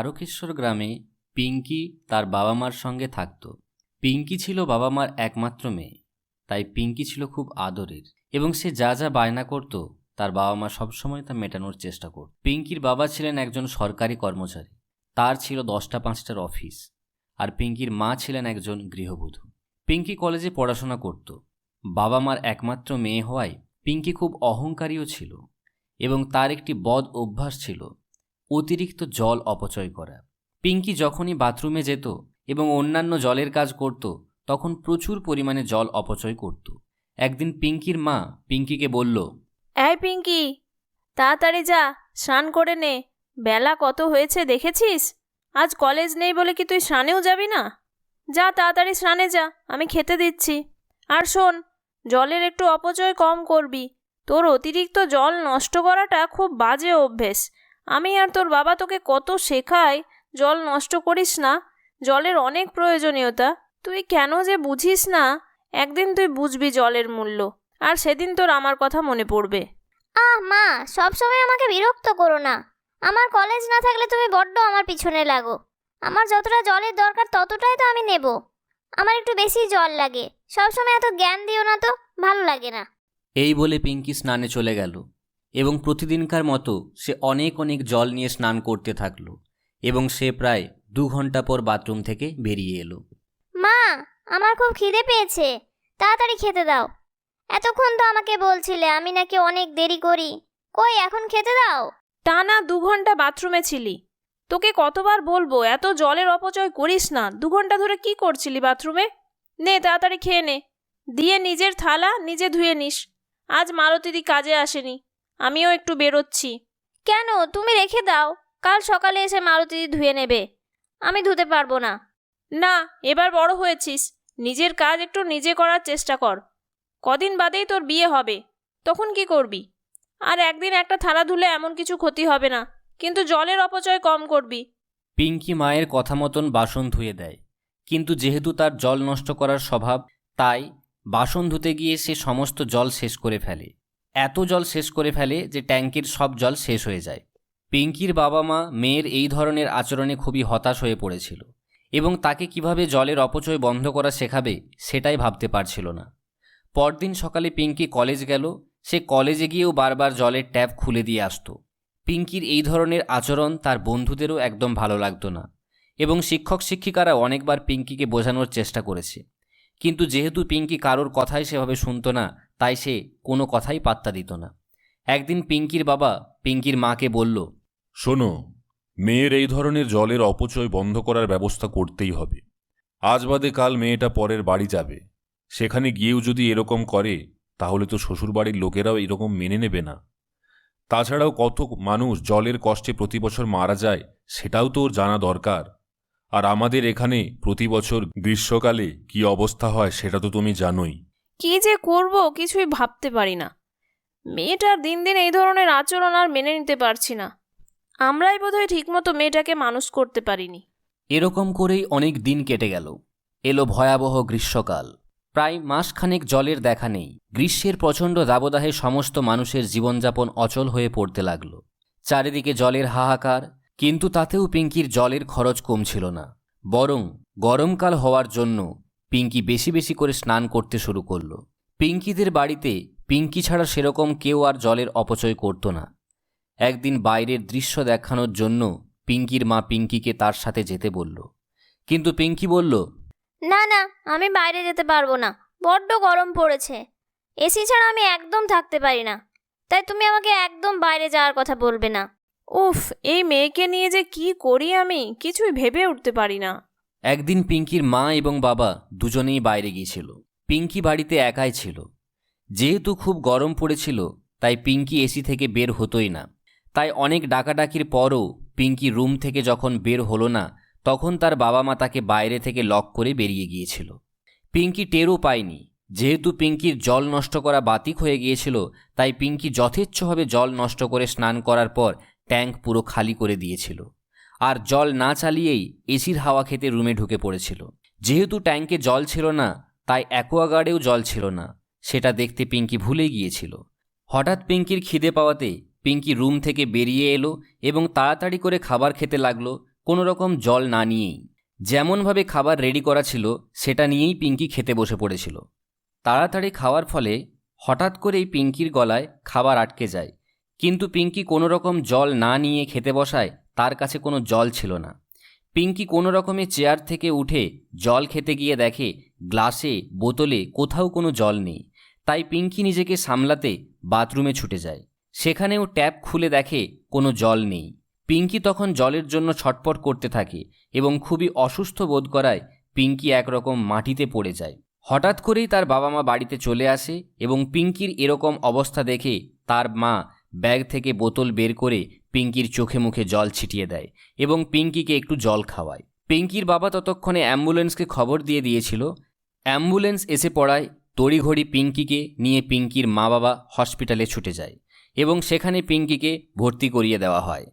তারকেশ্বর গ্রামে পিঙ্কি তার বাবা মার সঙ্গে থাকত। পিঙ্কি ছিল বাবা মার একমাত্র মেয়ে, তাই পিঙ্কি ছিল খুব আদরের এবং সে যা যা বায়না করত তার বাবা মা সবসময় তা মেটানোর চেষ্টা করত। পিঙ্কির বাবা ছিলেন একজন সরকারি কর্মচারী, তার ছিল 10টা 5টার অফিস, আর পিঙ্কির মা ছিলেন একজন গৃহবধূ। পিঙ্কি কলেজে পড়াশোনা করত। বাবা মার একমাত্র মেয়ে হওয়ায় পিঙ্কি খুব অহংকারীও ছিল এবং তার একটি বদ অভ্যাস ছিল অতিরিক্ত জল অপচয় করা। পিঙ্কি যখনই বাথরুমে যেত এবং অন্যান্য জলের কাজ করত তখন প্রচুর পরিমাণে জল অপচয় করত। একদিন পিঙ্কির মা পিঙ্কিকে বলল, এই পিঙ্কি, তাড়াতাড়ি যা, স্নান করে নে। বেলা কত হয়েছে দেখেছিস? আজ কলেজ নেই বলে কি তুই স্নানেও যাবি না? যা তাড়াতাড়ি স্নানে যা, আমি খেতে দিচ্ছি। আর শোন, জলের একটু অপচয় কম করবি। তোর অতিরিক্ত জল নষ্ট করাটা খুব বাজে অভ্যেস। আমি আর তোর বাবা তোকে কত শেখাই জল নষ্ট করিস না, জলের অনেক প্রয়োজনীয়তা। তুই কেন যে বুঝিস না, একদিন তুই বুঝবি জলের মূল্য, আর সেদিন তোর আমার কথা মনে পড়বে। মা, সবসময় আমাকে বিরক্ত করো না। আমার কলেজ না থাকলে তুমি বড্ড আমার পিছনে লাগো। আমার যতটা জলের দরকার ততটাই তো আমি নেব। আমার একটু বেশি জল লাগে। সবসময় এত জ্ঞান দিও না তো, ভালো লাগে না। এই বলে পিঙ্কি স্নানে চলে গেল এবং প্রতিদিনকার মতো সে অনেক অনেক জল নিয়ে স্নান করতে থাকলো এবং সে প্রায় 2 ঘন্টা পর বাথরুম থেকে বেরিয়ে এলো। মা, আমার খুব খিদে পেয়েছে, তাড়াতাড়ি খেতে দাও। এতক্ষণ তো আমাকে বলছিলে আমি নাকি অনেক দেরি করি। কই, এখন খেতে দাও। টানা 2 ঘন্টা বাথরুমে ছিলি। তোকে কতবার বলবো এত জলের অপচয় করিস না। 2 ঘন্টা ধরে কি করছিলি বাথরুমে? নে তাড়াতাড়ি খেয়ে নে, দিয়ে নিজের থালা নিজে ধুয়ে নিস। আজ মালতীদি কাজে আসেনি, আমিও একটু বেরোচ্ছি। কেন, তুমি রেখে দাও, কাল সকালে এসে মালতীদি ধুয়ে নেবে। আমি ধুতে পারবো না। না, এবার বড় হয়েছিস, নিজের কাজ একটু নিজে করার চেষ্টা কর। কদিন বাদেই তোর বিয়ে হবে, তখন কি করবি? আর একদিন একটা থালা ধুলে এমন কিছু ক্ষতি হবে না, কিন্তু জলের অপচয় কম করবি। পিঙ্কি মায়ের কথা মতন বাসন ধুয়ে দেয়, কিন্তু যেহেতু তার জল নষ্ট করার স্বভাব, তাই বাসন ধুতে গিয়ে সে সমস্ত জল শেষ করে ফেলে। এত জল শেষ করে ফেলে যে ট্যাঙ্কের সব জল শেষ হয়ে যায়। পিঙ্কির বাবা মা মেয়ের এই ধরনের আচরণে খুবই হতাশ হয়ে পড়েছিল এবং তাকে কিভাবে জলের অপচয় বন্ধ করা শেখাবে সেটাই ভাবতে পারছিল না। পরদিন সকালে পিঙ্কি কলেজ গেল। সে কলেজে গিয়েও বারবার জলের ট্যাপ খুলে দিয়ে আসতো। পিঙ্কির এই ধরনের আচরণ তার বন্ধুদেরও একদম ভালো লাগতো না এবং শিক্ষক শিক্ষিকারা অনেকবার পিঙ্কিকে বোঝানোর চেষ্টা করেছে, কিন্তু যেহেতু পিঙ্কি কারোর কথাই সেভাবে শুনতো না, তাই সে কোনো কথাই পাত্তা দিত না। একদিন পিঙ্কির বাবা পিঙ্কির মাকে বলল, শোনো, মেয়ের এই ধরনের জলের অপচয় বন্ধ করার ব্যবস্থা করতেই হবে। আজ বাদে কাল মেয়েটা পরের বাড়ি যাবে, সেখানে গিয়েও যদি এরকম করে তাহলে তো শ্বশুরবাড়ির লোকেরাও এরকম মেনে নেবে না। তাছাড়াও কত মানুষ জলের কষ্টে প্রতি বছর মারা যায় সেটাও তো ওর জানা দরকার। আর আমাদের এখানে প্রতি বছর গ্রীষ্মকালে কি অবস্থা হয় সেটা তো তুমি জানোই। কি যে করব কিছুই ভাবতে পারি না। মেয়েটার দিন দিন এই ধরনের আচরণ আর মেনে নিতে পারছি না। আমরাই বোধহয় ঠিকমতো মেয়েটাকে মানুষ করতে পারিনি। এরকম করেই অনেক দিন কেটে গেল। এলো ভয়াবহ গ্রীষ্মকাল। প্রায় মাসখানেক জলের দেখা নেই। গ্রীষ্মের প্রচণ্ড দাবদাহে সমস্ত মানুষের জীবনযাপন অচল হয়ে পড়তে লাগল। চারিদিকে জলের হাহাকার, কিন্তু তাতেও পিঙ্কির জলের খরচ কমছিল না। বরং গরমকাল হওয়ার জন্য পিঙ্কি বেশি বেশি করে স্নান করতে শুরু করলো। পিঙ্কিদের বাড়িতে পিঙ্কি ছাড়া সেরকম কেউ আর জলের অপচয় করত না। একদিন বাইরের দৃশ্য দেখানোর জন্য পিঙ্কির মা পিঙ্কিকে তার সাথে যেতে বলল, কিন্তু পিঙ্কি বলল, না না, আমি বাইরে যেতে পারবো না, বড্ড গরম পড়েছে। এসি ছাড়া আমি একদম থাকতে পারি না। তাই তুমি আমাকে একদম বাইরে যাওয়ার কথা বলবে না। উফ, এই মেয়েকে নিয়ে যে কি করি আমি কিছুই ভেবে উঠতে পারি না। একদিন পিঙ্কির মা এবং বাবা দুজনেই বাইরে গিয়েছিল। পিঙ্কি বাড়িতে একাই ছিল। যেহেতু খুব গরম পড়েছিল, তাই পিঙ্কি এসি থেকে বের হতোই না। তাই অনেক ডাকাডাকির পরও পিঙ্কি রুম থেকে যখন বের হলো না, তখন তার বাবা মা তাকে বাইরে থেকে লক করে বেরিয়ে গিয়েছিল। পিঙ্কি টেরও পায়নি। যেহেতু পিঙ্কির জল নষ্ট করা বাতিক হয়ে গিয়েছিল, তাই পিঙ্কি যথেচ্ছভাবে জল নষ্ট করে স্নান করার পর ট্যাঙ্ক পুরো খালি করে দিয়েছিল আর জল না চালিয়েই এসির হাওয়া খেতে রুমে ঢুকে পড়েছিল। যেহেতু ট্যাঙ্কে জল ছিল না, তাই অ্যাকোয়াগার্ডেও জল ছিল না, সেটা দেখতে পিঙ্কি ভুলে গিয়েছিল। হঠাৎ পিঙ্কির খিদে পাওয়াতে পিঙ্কি রুম থেকে বেরিয়ে এলো এবং তাড়াতাড়ি করে খাবার খেতে লাগলো, কোনো রকম জল না নিয়েই। যেমনভাবে খাবার রেডি করা ছিল সেটা নিয়েই পিঙ্কি খেতে বসে পড়েছিল। তাড়াতাড়ি খাওয়ার ফলে হঠাৎ করেই পিঙ্কির গলায় খাবার আটকে যায়, কিন্তু পিঙ্কি কোনো রকম জল না নিয়ে খেতে বসায় তার কাছে কোনো জল ছিল না। পিঙ্কি কোনো রকমে চেয়ার থেকে উঠে জল খেতে গিয়ে দেখে গ্লাসে বোতলে কোথাও কোনো জল নেই। তাই পিঙ্কি নিজেকে সামলাতে বাথরুমে ছুটে যায়। সেখানেও ট্যাপ খুলে দেখে কোনো জল নেই। পিঙ্কি তখন জলের জন্য ছটপট করতে থাকে এবং খুবই অসুস্থ বোধ করায় পিঙ্কি একরকম মাটিতে পড়ে যায়। হঠাৎ করেই তার বাবা মা বাড়িতে চলে আসে এবং পিঙ্কির এরকম অবস্থা দেখে তার মা ব্যাগ থেকে বোতল বের করে পিঙ্কির চোখে মুখে জল ছিটিয়ে দেয় এবং পিঙ্কিকে একটু জল খাওয়ায়। পিঙ্কির বাবা ততক্ষণে অ্যাম্বুলেন্সকে খবর দিয়ে দিয়েছিল। অ্যাম্বুলেন্স এসে পড়ায় তড়িঘড়ি পিঙ্কিকে নিয়ে পিঙ্কির মা বাবা হসপিটালে ছুটে যায় এবং সেখানে পিঙ্কিকে ভর্তি করিয়ে দেওয়া হয়।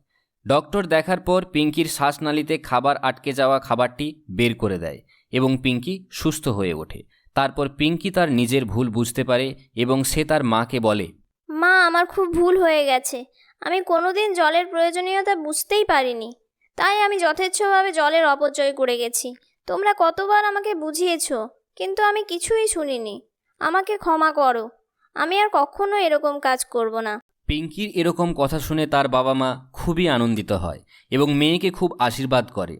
ডক্টর দেখার পর পিঙ্কির শ্বাসনালীতে খাবার আটকে যাওয়া খাবারটি বের করে দেয় এবং পিঙ্কি সুস্থ হয়ে ওঠে। তারপর পিঙ্কি তার নিজের ভুল বুঝতে পারে এবং সে তার মাকে বলে, মা, আমার খুব ভুল হয়ে গেছে। আমি কোনোদিন জলের প্রয়োজনীয়তা বুঝতেই পারিনি, তাই আমি যথেচ্ছভাবে জলের অপচয় করে গেছি। তোমরা কতবার আমাকে বুঝিয়েছো, কিন্তু আমি কিছুই শুনিনি। আমাকে ক্ষমা করো, আমি আর কখনো এরকম কাজ করব না। পিঙ্কির এরকম কথা শুনে তার বাবা মা খুবই আনন্দিত হয় এবং মেয়েকে খুব আশীর্বাদ করে।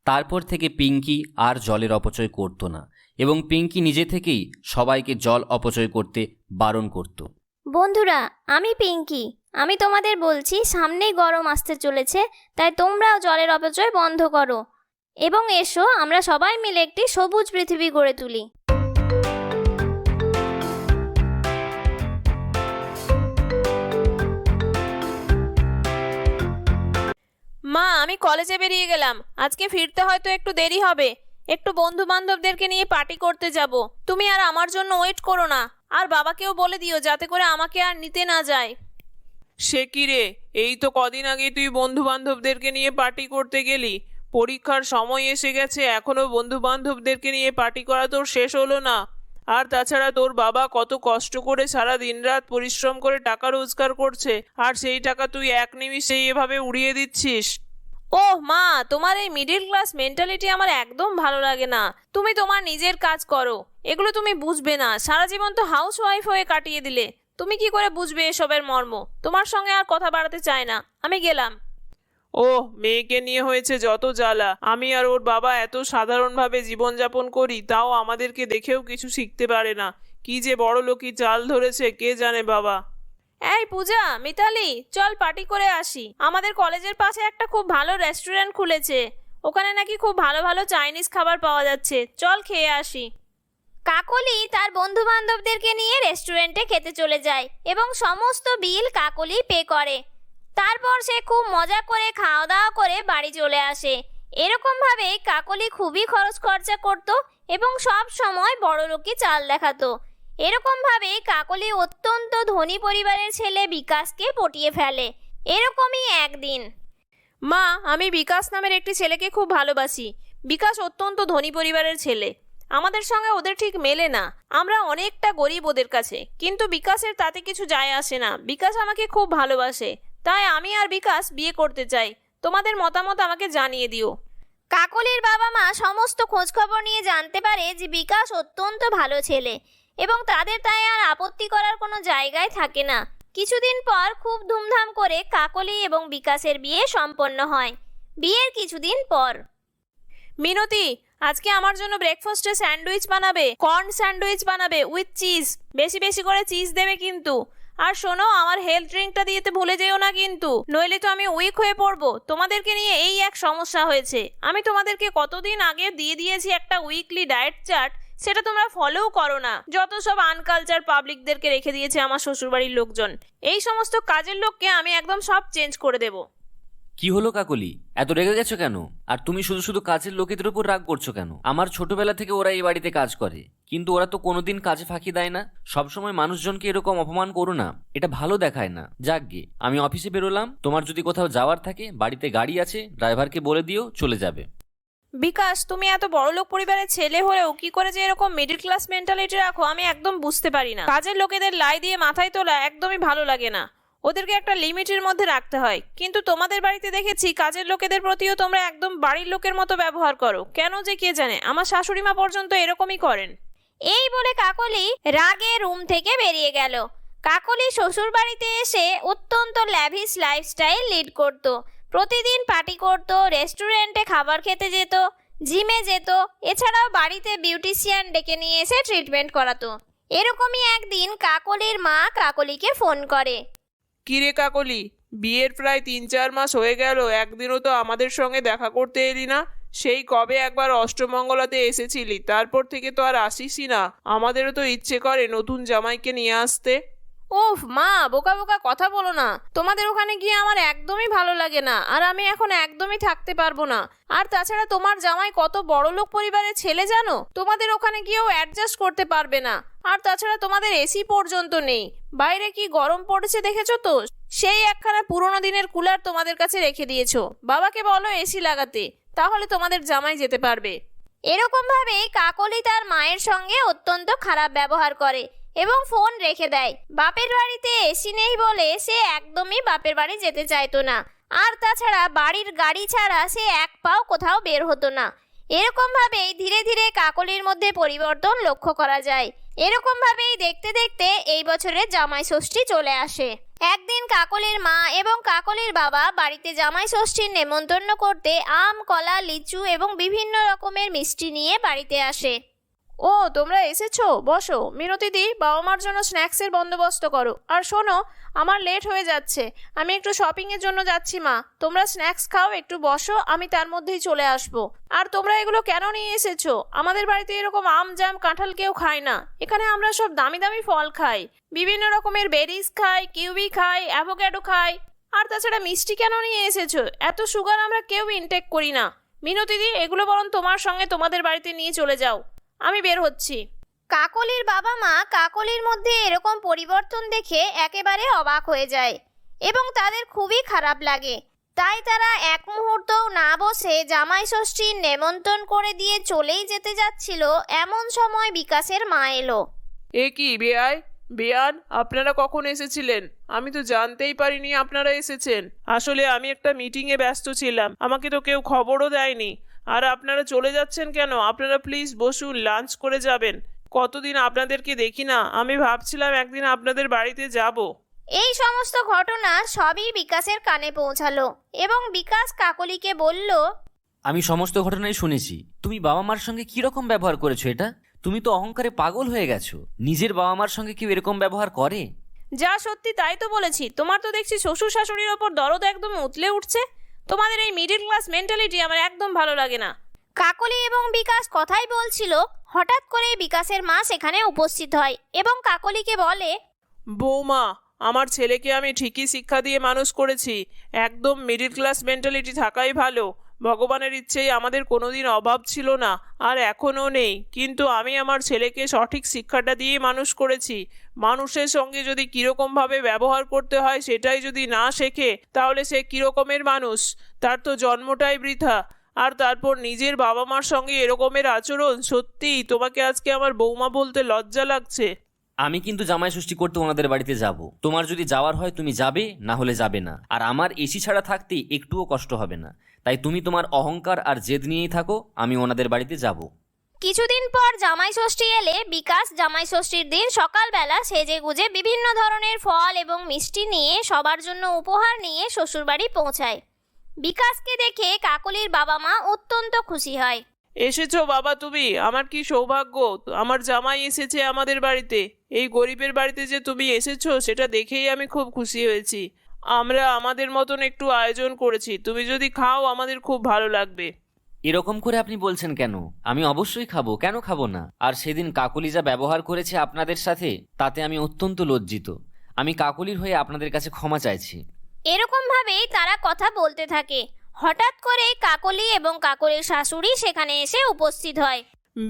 তারপর থেকে পিঙ্কি আর জলের অপচয় করতো না এবং পিঙ্কি নিজে থেকেই সবাইকে জল অপচয় করতে বারণ করত। বন্ধুরা, আমি পিঙ্কি। আমি তোমাদের বলছি, সামনেই গরম আসতে চলেছে, তাই তোমরাও জলের অপচয় বন্ধ করো এবং এসো আমরা সবাই মিলে একটি সবুজ পৃথিবী গড়ে তুলি। মা, আমি কলেজে বেরিয়ে গেলাম। আজকে ফিরতে হয়তো একটু দেরি হবে। একটু বন্ধু বান্ধবদেরকে নিয়ে পার্টি করতে যাব। তুমি আর আমার জন্য ওয়েট করো না, আর বাবাকেও বলে দিও যাতে করে আমাকে আর নিতে না যায়। সে কি রে, এই তো কদিন আগে তুই বন্ধু বান্ধবদেরকে নিয়ে পার্টি করতে গেলি। পরীক্ষার সময় এসে গেছে, এখনো বন্ধু বান্ধবদেরকে নিয়ে পার্টি করা তোর শেষ হলো না? আর তাছাড়া তোর বাবা কত কষ্ট করে সারা দিনরাত পরিশ্রম করে টাকা রোজগার করছে, আর সেই টাকা তুই এক নিমিষেই এভাবে উড়িয়ে দিচ্ছিস। ওহ মা, তোমার এই মিডিল ক্লাস মেন্টালিটি আমার একদম ভালো লাগে না। তুমি তোমার নিজের কাজ করো, এগুলো তুমি বুঝবে না। সারা জীবন তো হাউস ওয়াইফ হয়ে কাটিয়ে দিলে, তুমি কি করে বুঝবে এসবের মর্ম? তোমার সঙ্গে আর কথা বাড়াতে চাই না, আমি গেলাম। ওহ, মেয়েকে নিয়ে হয়েছে যত জ্বালা। আমি আর ওর বাবা এত সাধারণভাবে জীবনযাপন করি, তাও আমাদেরকে দেখেও কিছু শিখতে পারে না। কি যে বড় লোকই চাল ধরেছে কে জানে বাবা। এই পূজা, মিতালি, চল পার্টি করে আসি। আমাদের কলেজের পাশে একটা খুব ভালো রেস্টুরেন্ট খুলেছে, ওখানে নাকি খুব ভালো ভালো চাইনিজ খাবার পাওয়া যাচ্ছে। চল খেয়ে আসি। কাকলি তার বন্ধু বান্ধবদেরকে নিয়ে রেস্টুরেন্টে খেতে চলে যায় এবং সমস্ত বিল কাকলি পে করে। তারপর সে খুব মজা করে খাওয়া দাওয়া করে বাড়ি চলে আসে। এরকম ভাবে কাকলি খুবই খরচ খরচা করত এবং সব সময় বড়লোকি চাল দেখাতো। এরকম ভাবে কাকলি অত্যন্ত ধনী পরিবারের ছেলে বিকাশকে পটিয়ে ফেলে। এরকমই একদিন। মা, আমি বিকাশ নামের একটি ছেলেকে খুব ভালোবাসি। বিকাশ অত্যন্ত ধনী পরিবারের ছেলে, আমাদের সঙ্গে ওদের ঠিক মেলে না। আমরা অনেকটা গরিব ওদের কাছে, কিন্তু বিকাশের তাতে কিছু যায় আসে না। বিকাশ আমাকে খুব ভালোবাসে, তাই আমি আর বিকাশ বিয়ে করতে চাই। তোমাদের মতামত আমাকে জানিয়ে দিও। কাকলির বাবা মা সমস্ত খোঁজখবর নিয়ে জানতে পারে যে বিকাশ অত্যন্ত ভালো ছেলে এবং তাদের তাই আর আপত্তি করার কোনো জায়গায় থাকে না। কিছুদিন পর খুব ধুমধাম করে কাকলি এবং বিকাশের বিয়ে সম্পন্ন হয়। বিয়ের কিছুদিন পর, মিনতি, আজকে আমার জন্য ব্রেকফাস্টে স্যান্ডউইচ বানাবে, কর্ন স্যান্ডউইচ বানাবে উইথ চিজ। বেশি বেশি করে চিজ দেবে কিন্তু। আর শোনো, আমার হেলথ ড্রিঙ্কটা দিতে ভুলে যেও না কিন্তু, নইলে তো আমি উইক হয়ে পড়বো। তোমাদেরকে নিয়ে এই এক সমস্যা হয়েছে। আমি তোমাদেরকে কতদিন আগে দিয়ে দিয়েছি একটা উইকলি ডায়েট চার্ট, সেটা তোমরা ফলোও করো না। যত সব আনকালচার পাবলিকদেরকে রেখে দিয়েছে আমার শ্বশুরবাড়ির লোকজন। এই সমস্ত কাজের লোককে আমি একদম সব চেঞ্জ করে দেবো। কি হলো কাকলি, এত রেগে গেছো কেন? আর তুমি শুধু শুধু কাজের লোকেদের উপর রাগ করছো কেন? আমার ছোটবেলা থেকে ওরা এই বাড়িতে কাজ করে, কিন্তু ওরা তো কোনোদিন কাজে ফাঁকি দেয় না। সবসময় মানুষজনকে এরকম অপমান করো না, এটা ভালো দেখায় না। যাক গে, আমি অফিসে বেরোলাম। তোমার যদি কোথাও যাওয়ার থাকে, বাড়িতে গাড়ি আছে, ড্রাইভারকে বলে দিও, চলে যাবে। বিকাশ, তুমি এত বড়লোক পরিবারের ছেলে হলেও কি করে যে এরকম মিডল ক্লাস মেন্টালিটি রাখো আমি একদম বুঝতে পারি না। কাজের লোকেদের লাই দিয়ে মাথায় তোলা একদমই ভালো লাগে না। ওদেরকে একটা লিমিটের মধ্যে রাখতে হয়। কিন্তু তোমাদের বাড়িতে দেখেছি কাজের লোকেদের প্রতিও তোমরা একদম বাড়ির লোকের মতো ব্যবহার করো। কেন যে কে জানে, আমার শাশুড়ি মা পর্যন্ত এরকমই করেন। এই বলে কাকলি রাগে রুম থেকে বেরিয়ে গেল। কাকলি শ্বশুর বাড়িতে এসে অত্যন্ত ল্যাভিশ লাইফস্টাইল লিড করত। প্রতিদিন পার্টি করত, রেস্টুরেন্টে খাবার খেতে যেত, জিমে যেত, এছাড়াও বাড়িতে বিউটিশিয়ান ডেকে নিয়ে এসে ট্রিটমেন্ট করাতো। এরকমই একদিন কাকলির মা কাকলিকে ফোন করে। কিরে কাকলি, বিয়ের প্রায় 3-4 মাস হয়ে গেল, একদিনও তো আমাদের সঙ্গে দেখা করতে এলি না। সেই কবে একবার অষ্টমঙ্গলাতে এসেছিলি, তারপর থেকে তো আর আসিসই না। আমাদেরও তো ইচ্ছে করে নতুন জামাইকে নিয়ে আসতে। ওফ মা, বোকা বোকা কথা বলো না। তোমাদের ওখানে গিয়ে আমার একদমই ভালো লাগে না, আর আমি এখন একদমই থাকতে পারবো না। আর তাছাড়া তোমার জামাই কত বড়লোক পরিবারের ছেলে জানো, তোমাদের ওখানে গিয়েও অ্যাডজাস্ট করতে পারবে না। আর তাছাড়া তোমাদের এসি পর্যন্ত নেই। বাইরে কি গরম পড়েছে দেখেছো তো? সেই একখানা পুরোনো দিনের কুলার তোমাদের কাছে রেখে দিয়েছো। বাবাকে বলো এসি লাগাতে, তাহলে তোমাদের জামাই যেতে পারবে। এরকম ভাবেই কাকলি তার মায়ের সঙ্গে অত্যন্ত খারাপ ব্যবহার করে এবং ফোন রেখে দেয়। বাপের বাড়িতে এসি নেই বলে সে একদমই বাপের বাড়ি যেতে চাইতো না। আর তাছাড়া বাড়ির গাড়ি ছাড়া সে এক পাও কোথাও বের হতো না। এরকম ভাবেই ধীরে ধীরে কাকলির মধ্যে পরিবর্তন লক্ষ্য করা যায়। এরকম ভাবেই দেখতে দেখতে এই বছরের জামাই ষষ্ঠী চলে আসে। একদিন কাকলির মা এবং কাকলির বাবা বাড়িতে জামাই ষষ্ঠীর নেমন্তন্ন করতে আম, কলা, লিচু এবং বিভিন্ন রকমের মিষ্টি নিয়ে বাড়িতে আসে। ও তোমরা এসেছো, বসো। মিনতিদি, বাবা মার জন্য স্ন্যাক্সের বন্দোবস্ত করো। আর শোনো, আমার লেট হয়ে যাচ্ছে, আমি একটু শপিংয়ের জন্য যাচ্ছি। মা, তোমরা স্ন্যাক্স খাও, একটু বসো, আমি তার মধ্যেই চলে আসবো। আর তোমরা এগুলো কেন নিয়ে এসেছো? আমাদের বাড়িতে এরকম আম, জাম, কাঁঠাল কেউ খায় না। এখানে আমরা সব দামি দামি ফল খাই, বিভিন্ন রকমের বেরিজ খাই, কিউবি খাই, অ্যাভোক্যাডো খাই। আর তাছাড়া মিষ্টি কেন নিয়ে এসেছো? এত সুগার আমরা কেউ ইনটেক করি না। মিনতিদি, এগুলো বরং তোমার সঙ্গে তোমাদের বাড়িতে নিয়ে চলে যাও, আমি বের হচ্ছি। কাকলির বাবা মা কাকলির মধ্যে এরকম পরিবর্তন দেখে একেবারে অবাক হয়ে যায় এবং তাদের খুবই খারাপ লাগে। তাই তারা এক মুহূর্তও না বসে জামাই ষষ্ঠীর নেমন্তন্ন করে দিয়ে চলেই যেতে যাচ্ছিল। এমন সময় বিকাশের মা এলো। এ কি বেয়ান, আপনারা কখন এসেছিলেন? আমি তো জানতেই পারিনি আপনারা এসেছেন। আসলে আমি একটা মিটিংয়ে ব্যস্ত ছিলাম, আমাকে তো কেউ খবরও দেয়নি। আর আপনারা চলে যাচ্ছেন কেন? আপনারা প্লিজ বসুন, লাঞ্চ করে যাবেন। কতদিন আপনাদেরকে দেখি না, আমি ভাবছিলাম একদিন আপনাদের বাড়িতে যাব। এই সমস্ত ঘটনা সবই বিকাশের কানে পৌঁছালো এবং বিকাশ কাকলিকে বলল, আমি সমস্ত ঘটনাই শুনেছি। তুমি বাবা মার সঙ্গে কি রকম ব্যবহার করেছো এটা? তুমি তো অহংকারে পাগল হয়ে গেছো। নিজের বাবা মার সঙ্গে কেউ এরকম ব্যবহার করে? যা সত্যি তাই তো বলেছি। তোমার তো দেখছি শ্বশুর শাশুড়ির ওপর দরদ একদম উতলে উঠছে। তোমাদের এই মিডল ক্লাস মেন্টালিটি আমার একদম ভালো লাগে না। কাকলি এবং বিকাশ কথাই বলছিল, হঠাৎ করে বিকাশের মা সেখানে উপস্থিত হয় এবং কাকলিকে বলে, বৌমা, আমার ছেলেকে আমি ঠিকই শিক্ষা দিয়ে মানুষ করেছি। একদম মিডল ক্লাস মেন্টালিটি থাকাই ভালো। ভগবানের ইচ্ছেই আমাদের কোনোদিন অভাব ছিল না, আর এখনও নেই। কিন্তু আমি আমার ছেলেকে সঠিক শিক্ষাটা দিয়ে মানুষ করেছি। মানুষের সঙ্গে যদি কীরকমভাবে ব্যবহার করতে হয় সেটাই যদি না শেখে, তাহলে সে কীরকমের মানুষ? তার তো জন্মটাই বৃথা। আর তারপর নিজের বাবা মার সঙ্গে এরকমের আচরণ, সত্যিই তোমাকে আজকে আমার বৌমা বলতে লজ্জা লাগছে। আমি কিন্তু জামাই ষষ্ঠী করতে ওনাদের বাড়িতে যাব। তোমার যদি যাওয়ার হয় তুমি যাবে, না হলে যাবে না। আর আমার এসি ছাড়া থাকতে একটুও কষ্ট হবে না। তাই তুমি তোমার অহংকার আর জেদ নিয়েই থাকো, আমি ওনাদের বাড়িতে যাব। কিছুদিন পর জামাই ষষ্ঠী এলে বিকাশ জামাই ষষ্ঠীর দিন সকালবেলা সেজে গুজে বিভিন্ন ধরনের ফল এবং মিষ্টি নিয়ে সবার জন্য উপহার নিয়ে শ্বশুরবাড়ি পৌঁছায়। বিকাশকে দেখে কাকলির বাবা মা অত্যন্ত খুশি হয়। এসেছো বাবা তুমি, আমার কি সৌভাগ্য, আমার জামাই এসেছে আমাদের বাড়িতে। এই গরিবের বাড়িতে যে তুমি এসেছো সেটা দেখেই আমি খুব খুশি হয়েছি। আমরা আমাদের মতন একটু আয়োজন করেছি, তুমি যদি খাও আমাদের খুব ভালো লাগবে। এরকম করে আপনি বলছেন কেন? আমি অবশ্যই খাবো, কেন খাবো না? আর সেদিন কাকলি যা ব্যবহার করেছে আপনাদের সাথে, তাতে আমি অত্যন্ত লজ্জিত। আমি কাকলির হয়ে আপনাদের কাছে ক্ষমা চাইছি। এরকম ভাবেই তারা কথা বলতে থাকে। হঠাৎ করে কাকলি এবং কাকলির শাশুড়ি সেখানে এসে উপস্থিত হয়।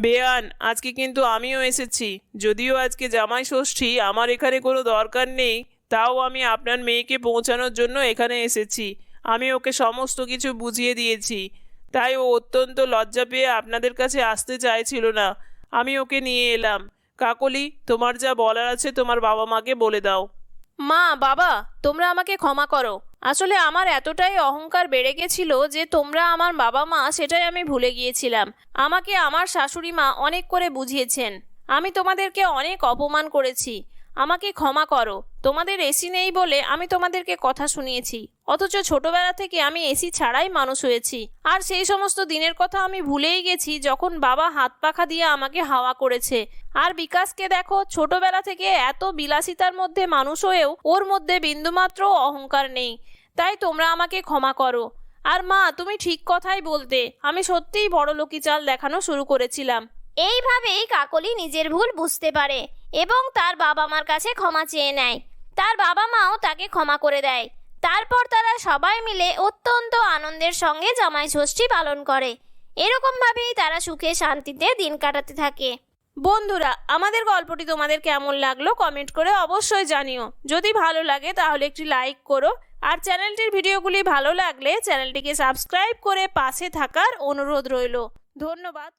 বেয়ান, আজকে কিন্তু আমিও এসেছি। যদিও আজকে জামাই ষষ্ঠী, আমার এখানে কোনো দরকার নেই, তাও আমি আপনার মেয়েকে পৌঁছানোর জন্য এখানে এসেছি। আমি ওকে সমস্ত কিছু বুঝিয়ে দিয়েছি, তাই ও অত্যন্ত লজ্জা পেয়ে আপনাদের কাছে আসতে চাইছিল না। আমি ওকে নিয়ে এলাম। কাকলি, তোমার যা বলার আছে তোমার বাবা মাকে বলে দাও। মা, বাবা, তোমরা আমাকে ক্ষমা করো। আসলে আমার এতটাই অহংকার বেড়ে গেছিল যে তোমরা আমার বাবা মা সেটাই আমি ভুলে গিয়েছিলাম। আমাকে আমার শাশুড়ি মা অনেক করে বুঝিয়েছেন। আমি তোমাদেরকে অনেক অপমান করেছি। আমাকে ক্ষমা করো। তোমাদের এসি নেই বলে আমি তোমাদেরকে কথা শুনিয়েছি, অথচ ছোটবেলা থেকে আমি এসি ছাড়াই মানুষ হয়েছি। আর সেই সমস্ত দিনের কথা আমি ভুলেই গেছি যখন বাবা হাত পাখা দিয়ে আমাকে হাওয়া করেছে। আর বিকাশকে দেখো, ছোটবেলা থেকে এত বিলাসিতার মধ্যে মানুষ হয়েও ওর মধ্যে বিন্দুমাত্র অহংকার নেই। তাই তোমরা আমাকে ক্ষমা করো। আর মা, তুমি ঠিক কথাই বলতে, আমি সত্যিই বড়লোকি চাল দেখানো শুরু করেছিলাম। এইভাবেই কাকলি নিজের ভুল বুঝতে পারে এবং তার বাবা মার কাছে ক্ষমা চেয়ে নেয়। তার বাবা মাও তাকে ক্ষমা করে দেয়। তারপর তারা সবাই মিলে অত্যন্ত আনন্দের সঙ্গে জামাই ষষ্ঠী পালন করে। এরকমভাবেই তারা সুখে শান্তিতে দিন কাটাতে থাকে। বন্ধুরা, আমাদের গল্পটি তোমাদের কেমন লাগলো কমেন্ট করে অবশ্যই জানিও। যদি ভালো লাগে তাহলে একটি লাইক করো। আর চ্যানেলটির ভিডিওগুলি ভালো লাগলে চ্যানেলটিকে সাবস্ক্রাইব করে পাশে থাকার অনুরোধ রইল। ধন্যবাদ।